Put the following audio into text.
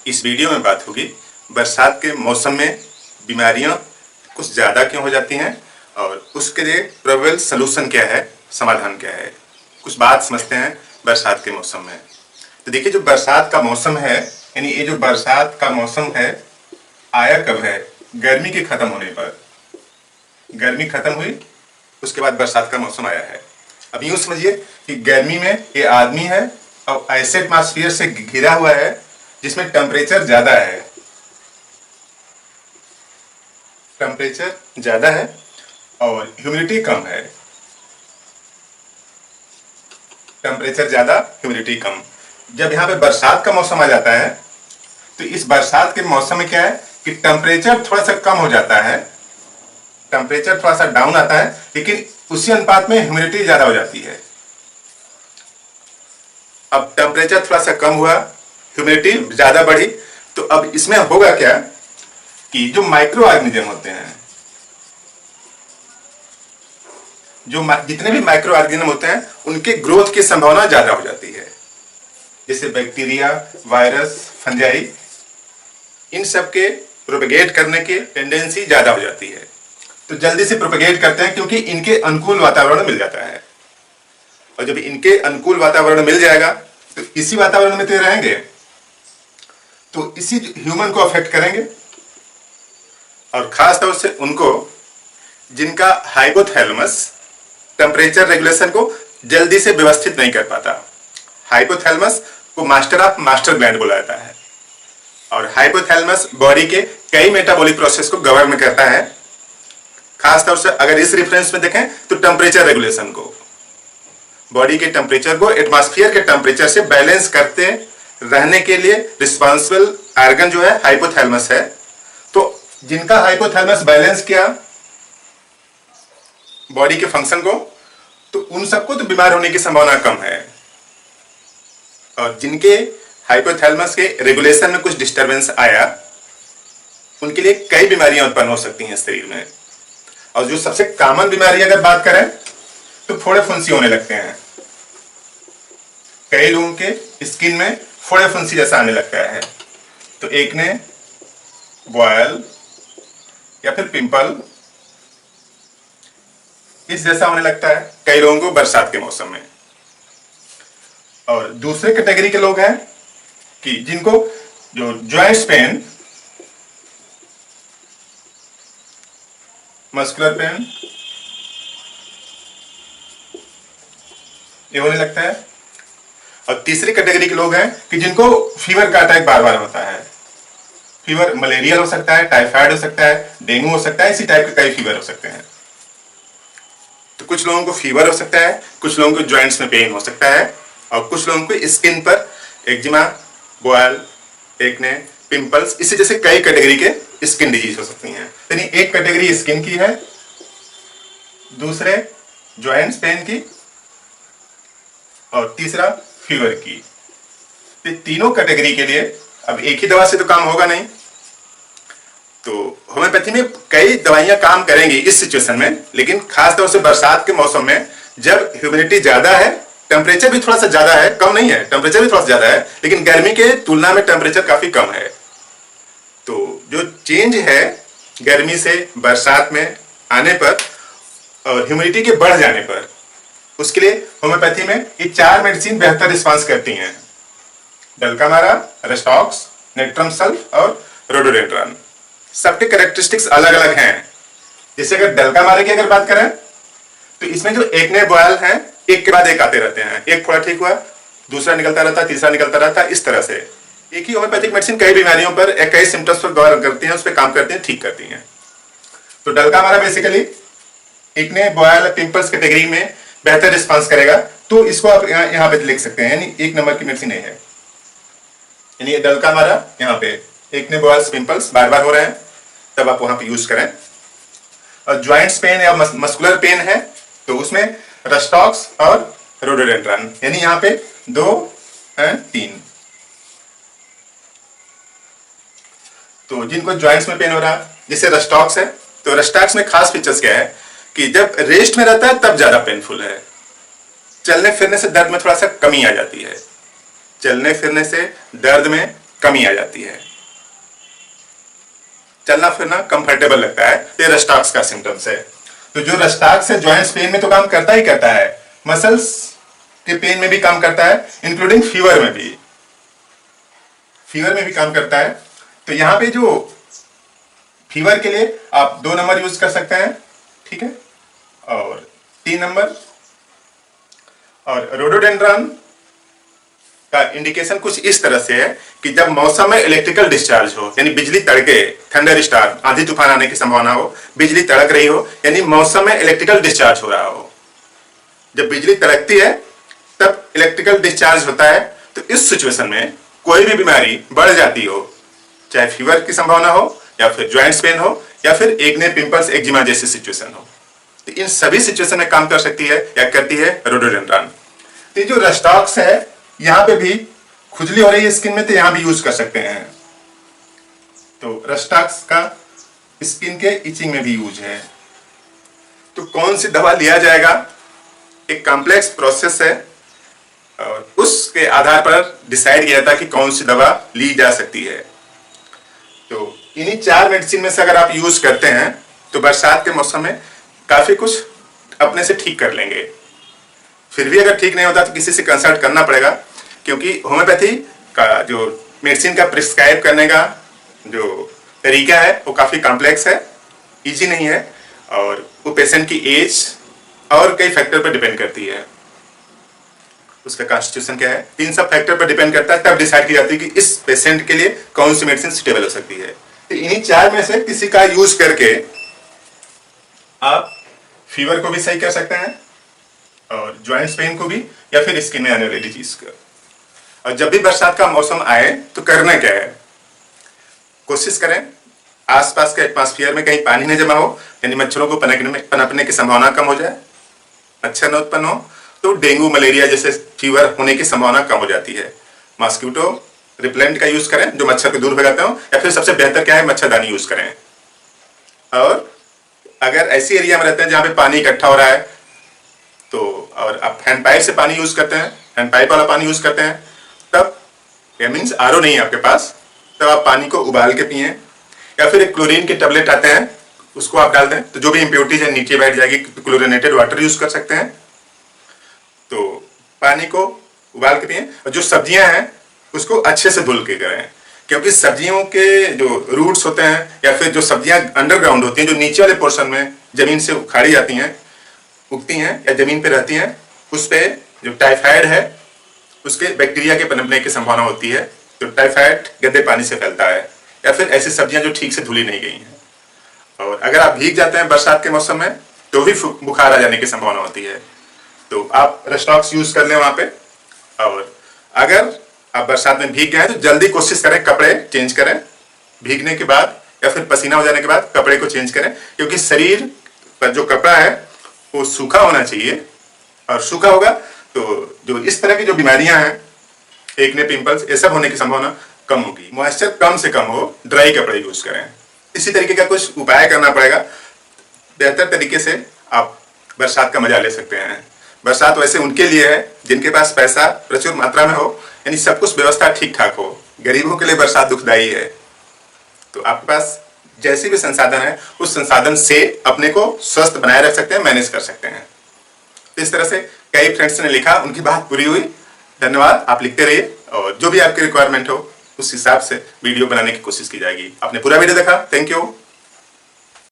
इस वीडियो में बात होगी बरसात के मौसम में बीमारियां कुछ ज़्यादा क्यों हो जाती हैं और उसके लिए प्रोबेबल सलूशन क्या है, समाधान क्या है। कुछ बात समझते हैं बरसात के मौसम में। तो देखिए, जो बरसात का मौसम है, यानी ये जो बरसात का मौसम है आया कब है? गर्मी के ख़त्म होने पर। गर्मी ख़त्म हुई, उसके बाद बरसात का मौसम आया है। अब यूँ समझिए कि गर्मी में ये आदमी है और ऐसे एटमॉस्फेयर से घिरा हुआ है जिसमें टेम्परेचर ज़्यादा है। टेम्परेचर ज़्यादा है और ह्यूमिडिटी कम है। टेम्परेचर ज़्यादा, ह्यूमिडिटी कम। जब यहाँ पे बरसात का मौसम आ जाता है तो इस बरसात के मौसम में क्या है कि टेम्परेचर थोड़ा सा कम हो जाता है, टेम्परेचर थोड़ा सा डाउन आता है, लेकिन उसी अनुपात में ह्यूमिडिटी ज़्यादा हो जाती है। अब टेम्परेचर थोड़ा सा कम हुआ, ह्यूमिडिटी ज़्यादा बढ़ी, तो अब इसमें होगा क्या कि जो माइक्रो ऑर्गेनिज्म होते हैं, जो जितने भी माइक्रो ऑर्गेनिज्म होते हैं उनके ग्रोथ की संभावना ज़्यादा हो जाती है। जैसे बैक्टीरिया, वायरस, फंजाई, इन सब के प्रोपेगेट करने की टेंडेंसी ज़्यादा हो जाती है। तो जल्दी से प्रोपेगेट करते हैं क्योंकि इनके अनुकूल वातावरण मिल जाता है। और जब इनके अनुकूल वातावरण मिल जाएगा तो इसी वातावरण में तो रहेंगे, तो इसी ह्यूमन को अफेक्ट करेंगे। और खास तौर से उनको जिनका हाइपोथैलेमस टेम्परेचर रेगुलेशन को जल्दी से व्यवस्थित नहीं कर पाता। हाइपोथैलेमस को मास्टर ऑफ मास्टर ग्लैंड बोला जाता है और हाइपोथैलेमस बॉडी के कई मेटाबॉलिक प्रोसेस को गवर्न करता है। खास तौर से अगर इस रेफरेंस में देखें तो टेम्परेचर रेगुलेशन को, बॉडी के टेम्परेचर को एटमॉस्फेयर के टेम्परेचर से बैलेंस करते रहने के लिए रिस्पॉन्सिबल ऑर्गन जो है हाइपोथैलेमस है। तो जिनका हाइपोथैलेमस बैलेंस किया बॉडी के फंक्शन को, तो उन सबको तो बीमार होने की संभावना कम है। और जिनके हाइपोथैलेमस के रेगुलेशन में कुछ डिस्टरबेंस आया, उनके लिए कई बीमारियां उत्पन्न हो सकती हैं शरीर में। और जो सबसे कॉमन बीमारी अगर बात करें तो फोड़े फुंसी होने लगते हैं। कई लोगों के स्किन में फोड़े फुंसी जैसा आने लगता है। तो एक ने बॉयल या फिर पिंपल इस जैसा होने लगता है कई लोगों को बरसात के मौसम में। और दूसरे कैटेगरी के लोग हैं कि जिनको जो जॉइंट्स पेन, मस्कुलर पेन, ये होने लगता है। और तीसरी कैटेगरी के लोग हैं कि जिनको फीवर का अटैक बार बार होता है। फीवर मलेरियल हो सकता है, टाइफाइड हो सकता है, डेंगू हो सकता है, इसी टाइप के कई फीवर हो सकते हैं। तो कुछ लोगों को फीवर हो सकता है, कुछ लोगों को जॉइंट्स में पेन हो सकता है और कुछ लोगों को स्किन पर एक्जिमा, बॉयल, एक्ने, पिंपल्स, इसी जैसे कई कैटेगरी के स्किन डिजीज हो सकती हैं। यानी एक कैटेगरी स्किन की है, दूसरे जॉइंट्स पेन की और तीसरा फीवर की। ये तीनों कैटेगरी के लिए अब एक ही दवा से तो काम होगा नहीं, तो होम्योपैथी में कई दवाइयां काम करेंगी इस सिचुएशन में। लेकिन खास तौर से बरसात के मौसम में जब ह्यूमिडिटी ज्यादा है, टेम्परेचर भी थोड़ा सा ज्यादा है, कम नहीं है, टेम्परेचर भी थोड़ा सा ज्यादा है, लेकिन गर्मी के तुलना में टेम्परेचर काफी कम है। तो जो चेंज है गर्मी से बरसात में आने पर और ह्यूमिडिटी के बढ़ जाने पर, उसके लिए होम्योपैथी में ये 4 मेडिसिन बेहतर रिस्पांस करती हैं: डल्कामारा, रेस्टॉक्स, नेट्रम सल्फ और रोडोडेंड्रॉन। सबके कैरेक्टरिस्टिक्स अलग अलग हैं। जैसे अगर डल्कामारा की अगर बात करें तो इसमें जो एक्ने बॉयल हैं एक के बाद एक आते रहते हैं। एक थोड़ा ठीक हुआ, दूसरा निकलता रहता है, तीसरा निकलता रहता है। इस तरह से एक ही होम्योपैथिक मेडिसिन कई बीमारियों पर, कई सिम्टम्स पर गौर करती हैं, उस पर काम करती हैं, ठीक करती हैं। तो dulcamara basically acne, boil, pimples category में बेहतर रिस्पांस करेगा। तो इसको आप यहाँ पे लिख सकते हैं, यानी 1 नंबर की मेडिसिन है। यानी डल्कामारा यहाँ पे एक्ने, बॉयल्स, पिंपल्स बार बार हो रहे हैं, तब आप वहां पे यूज करें। और ज्वाइंट्स पेन या मस्कुलर पेन है तो उसमें रेस्टॉक्स और रोडोडेंड्रॉन, यानी यहाँ पे 2 हैं 3। तो जिनको ज्वाइंट्स में पेन हो रहा है, जैसे रेस्टॉक्स है, तो रेस्टॉक्स में खास फीचर्स क्या है कि जब रेस्ट में रहता है तब ज्यादा पेनफुल है। चलने फिरने से दर्द में थोड़ा सा कमी आ जाती है। चलने फिरने से दर्द में कमी आ जाती है, चलना फिरना कंफर्टेबल लगता है। ये रस्टॉक्स का सिम्टम्स है। तो जो रस्टॉक्स है जॉइंट्स पेन में तो काम करता ही करता है, मसल्स के पेन में भी काम करता है, इंक्लूडिंग फीवर में भी, काम करता है। तो यहाँ पे जो फीवर के लिए आप 2 नंबर यूज कर सकते हैं, ठीक है, और 3 नंबर। और रोडोडेंड्रॉन का इंडिकेशन कुछ इस तरह से है कि जब मौसम में इलेक्ट्रिकल डिस्चार्ज हो, यानी बिजली तड़के, थंडर स्टार, आंधी तूफान आने की संभावना हो, बिजली तड़क रही हो, यानी मौसम में इलेक्ट्रिकल डिस्चार्ज हो रहा हो। जब बिजली तड़कती है तब इलेक्ट्रिकल डिस्चार्ज होता है। तो इस सिचुएशन में कोई भी बीमारी बढ़ जाती हो, चाहे फीवर की संभावना हो या फिर ज्वाइंट्स पेन हो या फिर एक्ने, पिंपल्स, एक्जिमा जैसी सिचुएशन हो, तो इन सभी सिचुएशन में काम कर सकती है या करती है रोडोडेंड्रॉन। तो जो रस्टॉक्स है, यहाँ पे भी खुजली हो रही है स्किन में, तो यहाँ भी यूज कर सकते हैं। तो रस्टॉक्स का स्किन के इचिंग में भी यूज है। तो कौन सी दवा लिया जाएगा, एक कॉम्प्लेक्स प्रोसेस है और उसके आधार पर डिसाइड किया था कि कौन सी दवा ली जा सकती है। तो इन्हीं 4 मेडिसिन में से अगर आप यूज करते हैं तो बरसात के मौसम में काफी कुछ अपने से ठीक कर लेंगे। फिर भी अगर ठीक नहीं होता तो किसी से कंसल्ट करना पड़ेगा, क्योंकि होम्योपैथी का जो मेडिसिन का प्रिस्क्राइब करने का जो तरीका है वो काफी कॉम्प्लेक्स है, इजी नहीं है, और वो पेशेंट की एज और कई फैक्टर पर डिपेंड करती है। उसका कॉन्स्टिट्यूशन क्या है, इन सब फैक्टर पर डिपेंड करता है, तब डिसाइड की जाती है कि इस पेशेंट के लिए कौन सी मेडिसिन सुटेबल हो सकती है। तो इन्हीं 4 में से किसी का यूज करके आप फीवर को भी सही कर सकते हैं और ज्वाइंट्स पेन को भी, या फिर स्किन में आने वाली डिजीज को। और जब भी बरसात का मौसम आए तो करना क्या है, कोशिश करें आसपास के एटमॉस्फेयर में कहीं पानी न जमा हो, यानी मच्छरों को पनपने की संभावना कम हो जाए। मच्छर न उत्पन्न हो तो डेंगू, मलेरिया जैसे फीवर होने की संभावना कम हो जाती है। मॉस्किटो रिपेलेंट का यूज करें जो मच्छर को दूर भगाते हो, या फिर सबसे बेहतर क्या है, मच्छरदानी यूज करें। और अगर ऐसी एरिया में रहते हैं जहां पे पानी इकट्ठा हो रहा है, तो और आप हैंड पाइप से पानी यूज करते हैं, हैंड पाइप वाला पानी यूज करते हैं, तब या मीन्स आरओ नहीं है आपके पास, तब आप पानी को उबाल के पिए, या फिर एक क्लोरीन के टेबलेट आते हैं उसको आप डाल दें, तो जो भी इम्प्योरिटीज है नीचे बैठ जाएगी। क्लोरीनेटेड वाटर यूज कर सकते हैं। तो पानी को उबाल के पिए, और जो सब्जियां हैं उसको अच्छे से धुल के करें, क्योंकि सब्जियों के जो रूट्स होते हैं या फिर जो सब्जियां अंडरग्राउंड होती हैं, जो नीचे वाले पोर्शन में जमीन से उखाड़ी जाती हैं, उगती हैं या जमीन पे रहती हैं, उस पे जो टाइफाइड है उसके बैक्टीरिया के पनपने की संभावना होती है। तो टाइफाइड गंदे पानी से फैलता है, या फिर ऐसी सब्जियां जो ठीक से धुली नहीं गई हैं। और अगर आप भीग जाते हैं बरसात के मौसम में तो भी बुखार आ जाने की संभावना होती है। तो आप रस्टॉक्स यूज कर लें वहां पे। और अगर आप बरसात में भीग गए हैं तो जल्दी कोशिश करें कपड़े चेंज करें, भीगने के बाद या फिर पसीना हो जाने के बाद कपड़े को चेंज करें, क्योंकि शरीर पर जो कपड़ा है वो सूखा होना चाहिए, और सूखा होगा तो जो इस तरह की जो बीमारियां हैं, एक्ने, पिंपल्स, ये सब होने की संभावना कम होगी। मॉइस्चर कम से कम हो, ड्राई कपड़े यूज करें। इसी तरीके का कुछ उपाय करना पड़ेगा, बेहतर तरीके से आप बरसात का मजा ले सकते हैं। बरसात वैसे उनके लिए है जिनके पास पैसा प्रचुर मात्रा में हो, यानी सब कुछ व्यवस्था ठीक ठाक हो। गरीबों के लिए बरसात दुखदायी है। तो आपके पास जैसे भी संसाधन है उस संसाधन से अपने को स्वस्थ बनाए रख सकते हैं, मैनेज कर सकते हैं। तो इस तरह से कई फ्रेंड्स ने लिखा, उनकी बात पूरी हुई। धन्यवाद, आप लिखते रहिए, और जो भी आपकी रिक्वायरमेंट हो उस हिसाब से वीडियो बनाने की कोशिश की जाएगी। आपने पूरा वीडियो देखा, थैंक यू।